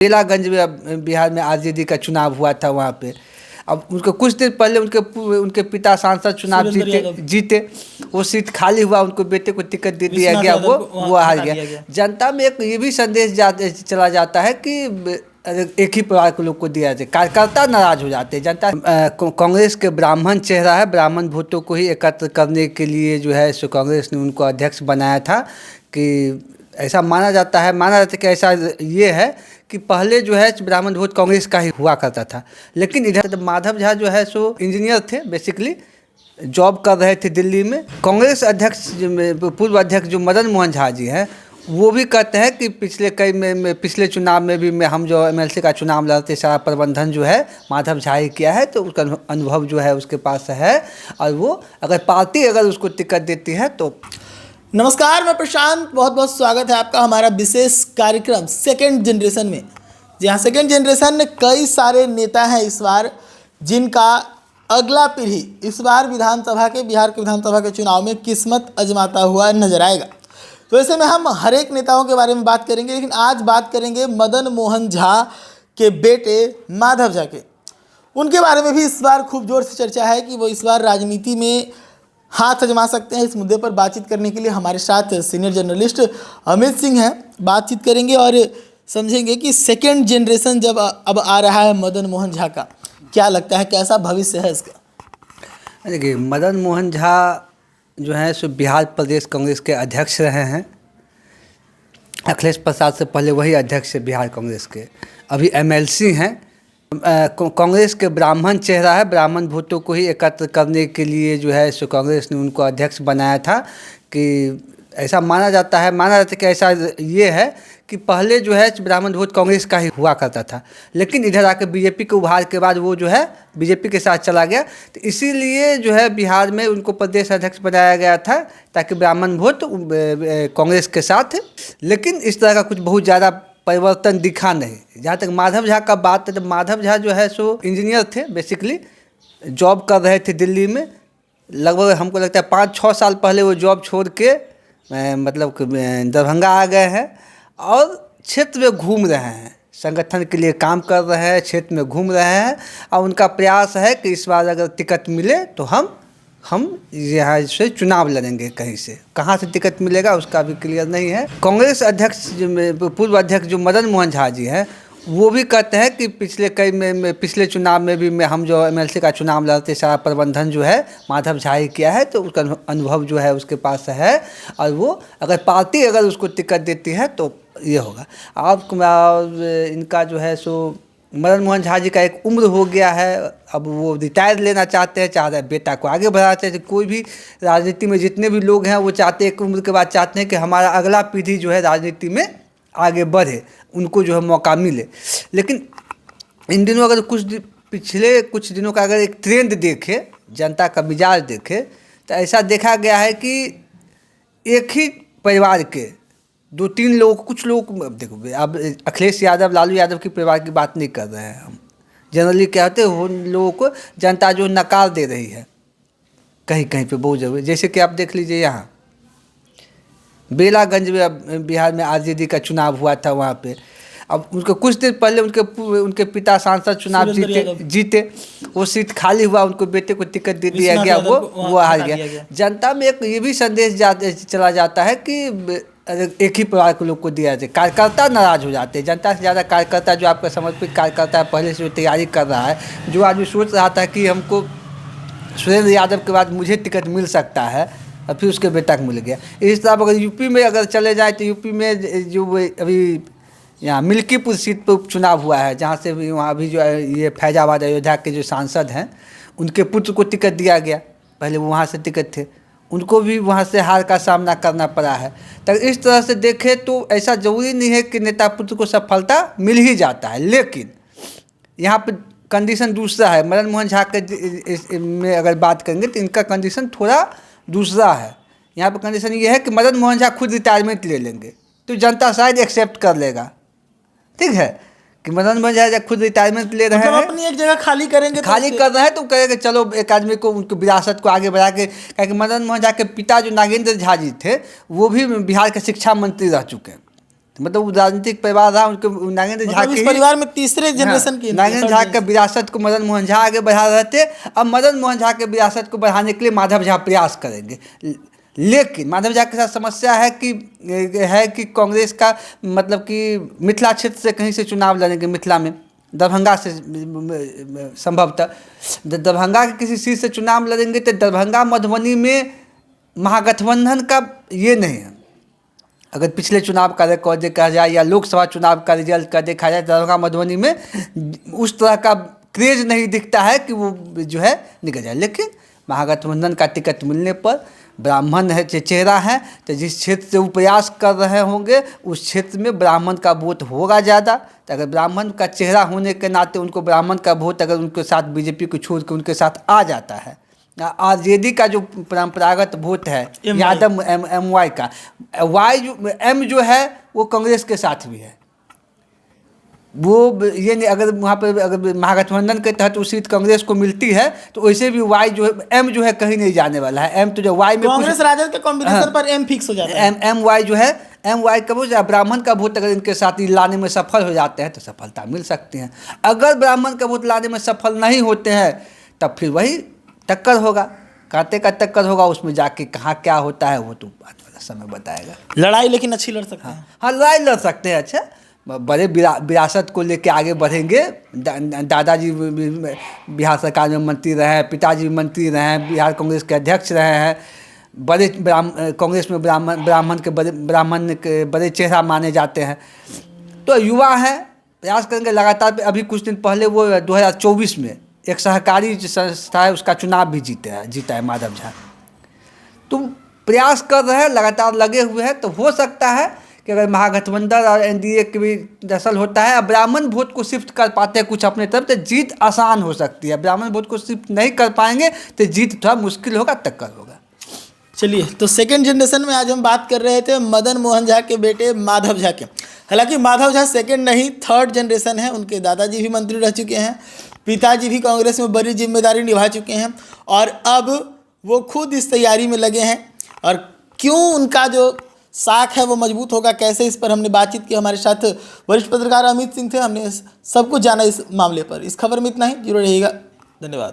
बेलागंज में बिहार में आरजेडी का चुनाव हुआ था वहाँ पे। अब उनको कुछ दिन पहले उनके पिता सांसद चुनाव जीते वो सीट खाली हुआ, उनको बेटे को टिकट दे दिया गया, वो हार गया। जनता में एक ये भी संदेश चला जाता है कि एक ही परिवार के लोग को दिया जाए, कार्यकर्ता नाराज हो जाते हैं। जनता कांग्रेस के ब्राह्मण चेहरा है, ब्राह्मण वोटों को ही एकत्र करने के लिए जो है सो कांग्रेस ने उनको अध्यक्ष बनाया था। कि ऐसा माना जाता है कि ऐसा ये है कि पहले जो है ब्राह्मण वोट कांग्रेस का ही हुआ करता था, लेकिन इधर माधव झा जो है सो इंजीनियर थे, बेसिकली जॉब कर रहे थे दिल्ली में। कांग्रेस अध्यक्ष पूर्व अध्यक्ष जो मदन मोहन झा जी हैं वो भी कहते हैं कि पिछले चुनाव में भी हम जो एमएलसी का चुनाव लड़ते सारा प्रबंधन जो है माधव झा ही किया है, तो उसका अनुभव जो है उसके पास है और वो पार्टी अगर उसको टिकट देती है तो। नमस्कार, मैं प्रशांत, बहुत बहुत स्वागत है आपका हमारा विशेष कार्यक्रम सेकंड जनरेशन में। जहाँ सेकंड जनरेशन में कई सारे नेता हैं इस बार, जिनका अगला पीढ़ी इस बार बिहार के विधानसभा के चुनाव में किस्मत आजमाता हुआ नजर आएगा। तो ऐसे में हम हर एक नेताओं के बारे में बात करेंगे, लेकिन आज बात करेंगे मदन मोहन झा के बेटे माधव झा के। उनके बारे में भी इस बार खूब जोर से चर्चा है कि वो इस बार राजनीति में हाथ आजमा सकते हैं। इस मुद्दे पर बातचीत करने के लिए हमारे साथ सीनियर जर्नलिस्ट अमित सिंह हैं। बातचीत करेंगे और समझेंगे कि सेकेंड जनरेशन जब अब आ रहा है मदन मोहन झा का, क्या लगता है, कैसा भविष्य है इसका। देखिए, मदन मोहन झा जो है सो बिहार प्रदेश कांग्रेस के अध्यक्ष रहे हैं। अखिलेश प्रसाद से पहले वही अध्यक्ष है बिहार कांग्रेस के, अभी एमएलसी हैं। कांग्रेस के ब्राह्मण चेहरा है, ब्राह्मण वोटों को ही एकत्र करने के लिए जो है सो कांग्रेस ने उनको अध्यक्ष बनाया था। कि ऐसा माना जाता है कि ऐसा ये है कि पहले जो है ब्राह्मण वोट कांग्रेस का ही हुआ करता था, लेकिन इधर आकर बीजेपी के उभार के बाद वो जो है बीजेपी के साथ चला गया। तो इसीलिए जो है बिहार में उनको प्रदेश अध्यक्ष बनाया गया था ताकि ब्राह्मण वोट कांग्रेस के साथ। लेकिन इस तरह का कुछ बहुत ज़्यादा परिवर्तन दिखा नहीं। जहाँ तक माधव झा का बात है तो माधव झा जो है सो इंजीनियर थे, बेसिकली जॉब कर रहे थे दिल्ली में। लगभग हमको लगता है 5-6 साल पहले वो जॉब छोड़ के मतलब दरभंगा आ गए हैं और क्षेत्र में घूम रहे हैं, संगठन के लिए काम कर रहे हैं, क्षेत्र में घूम रहे हैं। और उनका प्रयास है कि इस बार अगर टिकट मिले तो हम यहाँ से चुनाव लड़ेंगे। कहीं से कहाँ से टिकट मिलेगा उसका भी क्लियर नहीं है। कांग्रेस अध्यक्ष पूर्व अध्यक्ष जो मदन मोहन झा जी हैं वो भी कहते हैं कि पिछले चुनाव में भी हम जो एमएलसी का चुनाव लड़ते सारा प्रबंधन जो है माधव झा ही किया है, तो उसका अनुभव जो है उसके पास है और वो पार्टी अगर उसको टिकट देती है तो ये होगा। और इनका जो है सो मदन मोहन झा जी का एक उम्र हो गया है, अब वो रिटायर लेना चाहते हैं, चाह रहे बेटा को आगे बढ़ाते हैं। कोई भी राजनीति में जितने भी लोग हैं वो चाहते हैं, एक उम्र के बाद चाहते हैं कि हमारा अगला पीढ़ी जो है राजनीति में आगे बढ़े, उनको जो है मौका मिले। लेकिन इन दिनों अगर पिछले कुछ दिनों का अगर एक ट्रेंड देखे, जनता का मिजाज देखे, तो ऐसा देखा गया है कि एक ही परिवार के 2-3 लोग, कुछ लोग, देखो अब अखिलेश यादव, लालू यादव के परिवार की बात नहीं कर रहे हैं हम। जनरली क्या होते हैं उन लोगों को जनता जो नकार दे रही है कहीं कहीं पे बहुत जरूरी। जैसे कि आप देख लीजिए, यहाँ बेलागंज में बिहार में आरजेडी का चुनाव हुआ था वहाँ पे। अब उनको कुछ दिन पहले उनके पिता सांसद चुनाव जीते, वो सीट खाली हुआ, उनको बेटे को टिकट दे दिया गया, वो हार गया। जनता में एक ये भी संदेश चला जाता है कि एक ही परिवार के लोग को दिया जाए, कार्यकर्ता नाराज हो जाते हैं। जनता से ज़्यादा कार्यकर्ता, जो आपका समर्पित कार्यकर्ता है, पहले से जो तैयारी कर रहा है, जो आदमी सोच रहा था कि हमको सुरेंद्र यादव के बाद मुझे टिकट मिल सकता है और फिर उसके बेटा को मिल गया। इस तरह अगर यूपी में अगर चले जाए तो यूपी में जो अभी यहाँ मिल्कीपुर सीट पर उपचुनाव हुआ है, जहाँ से भी वहाँ भी जो है ये फैजाबाद अयोध्या के जो सांसद हैं उनके पुत्र को टिकट दिया गया। पहले वो वहाँ से टिकट थे, उनको भी वहाँ से हार का सामना करना पड़ा है। तो इस तरह से देखें तो ऐसा ज़रूरी नहीं है कि नेता पुत्र को सफलता मिल ही जाता है, लेकिन यहाँ पर कंडीशन दूसरा है। मदन मोहन झा के में अगर बात करेंगे तो इनका कंडीशन थोड़ा दूसरा है। यहाँ पर कंडीशन ये है कि मदन मोहन झा खुद रिटायरमेंट ले लेंगे तो जनता शायद एक्सेप्ट कर लेगा। ठीक है कि मदन मोहन झा खुद रिटायरमेंट ले रहे हैं, अपनी एक जगह खाली करेंगे, खाली कर रहे हैं, तो कहेंगे चलो एक आदमी को उनकी विरासत को आगे बढ़ा के। क्योंकि मदन मोहन झा के पिता जो नागेंद्र झा जी थे वो भी बिहार के शिक्षा मंत्री रह चुके हैं, मतलब वो राजनीतिक परिवार रहा, उनके नागेंद्र झा मतलब के इस परिवार में तीसरे जनरेशन की नागेंद्र झा के विरासत को मदन मोहन झा आगे बढ़ा रहे थे। अब मदन मोहन झा के विरासत को बढ़ाने के लिए माधव झा प्रयास करेंगे, लेकिन माधव झा के साथ समस्या है कि कांग्रेस का मतलब कि मिथिला क्षेत्र से कहीं से चुनाव लड़ेंगे, मिथिला में दरभंगा से संभवतः दरभंगा के किसी सीट से चुनाव लड़ेंगे, तो दरभंगा मधुबनी में महागठबंधन का ये नहीं है। अगर पिछले चुनाव का रिकॉर्ड देखा जाए या लोकसभा चुनाव का रिजल्ट का देखा जाए, दरभंगा मधुबनी में उस तरह का क्रेज नहीं दिखता है कि वो जो है निकल जाए। लेकिन महागठबंधन का टिकट मिलने पर ब्राह्मण है चेहरा है, तो जिस क्षेत्र से वो प्रयास कर रहे होंगे उस क्षेत्र में ब्राह्मण का वोट होगा ज़्यादा। तो अगर ब्राह्मण का चेहरा होने के नाते उनको ब्राह्मण का वोट अगर उनके साथ बीजेपी को छोड़ के उनके साथ आ जाता है, आरजेडी का जो परंपरागत वोट है यादव एम वाई का, एम जो है वो कांग्रेस के साथ भी है। वो ये नहीं, अगर वहाँ पर अगर महागठबंधन के तहत वो सीट कांग्रेस को मिलती है तो वैसे भी वाई जो है, एम जो है कहीं नहीं जाने वाला है। एम तो जो वाई में कांग्रेस राजद के कॉम्बिनेशन पर एम फिक्स हो जाता है। एम वाई जो है, एम वाई का वोट, ब्राह्मण का वोट अगर इनके साथ लाने में सफल हो जाते हैं तो सफलता मिल सकती है। अगर ब्राह्मण का वोट लाने में सफल नहीं होते हैं तब फिर वही टक्कर होगा, कांटे का टक्कर होगा। उसमें जाके कहाँ क्या होता है वो तो बाद वाला समय बताएगा। लड़ाई लेकिन अच्छी लड़ सकते हैं। हाँ, लड़ाई लड़ सकते हैं। अच्छा, बड़े विरासत को लेके आगे बढ़ेंगे। दादाजी बिहार सरकार में मंत्री रहे हैं, पिताजी मंत्री रहे हैं, बिहार कांग्रेस के अध्यक्ष रहे हैं, बड़े कांग्रेस में ब्राह्मण के बड़े चेहरा माने जाते हैं। तो युवा हैं, प्रयास करेंगे लगातार। अभी कुछ दिन पहले वो 2024 में एक सहकारी संस्था है उसका चुनाव भी जीता है माधव झा। तो प्रयास कर रहे हैं, लगातार लगे हुए हैं। तो हो सकता है कि अगर महागठबंधन और एनडीए के भी दसल होता है, ब्राह्मण वोट को शिफ्ट कर पाते हैं कुछ अपने तरफ, तो जीत आसान हो सकती है। ब्राह्मण वोट को शिफ्ट नहीं कर पाएंगे तो जीत थोड़ा मुश्किल होगा, टक्कर होगा। चलिए, तो सेकंड जनरेशन में आज हम बात कर रहे थे मदन मोहन झा के बेटे माधव झा के। हालांकि माधव झा सेकंड नहीं थर्ड जनरेशन है। उनके दादाजी भी मंत्री रह चुके हैं, पिताजी भी कांग्रेस में बड़ी जिम्मेदारी निभा चुके हैं और अब वो खुद इस तैयारी में लगे हैं। और क्यों उनका जो साख है वो मजबूत होगा, कैसे, इस पर हमने बातचीत की। हमारे साथ वरिष्ठ पत्रकार अमित सिंह थे, हमने सब कुछ जाना इस मामले पर। इस खबर में इतना ही, जुड़े रहिएगा। धन्यवाद।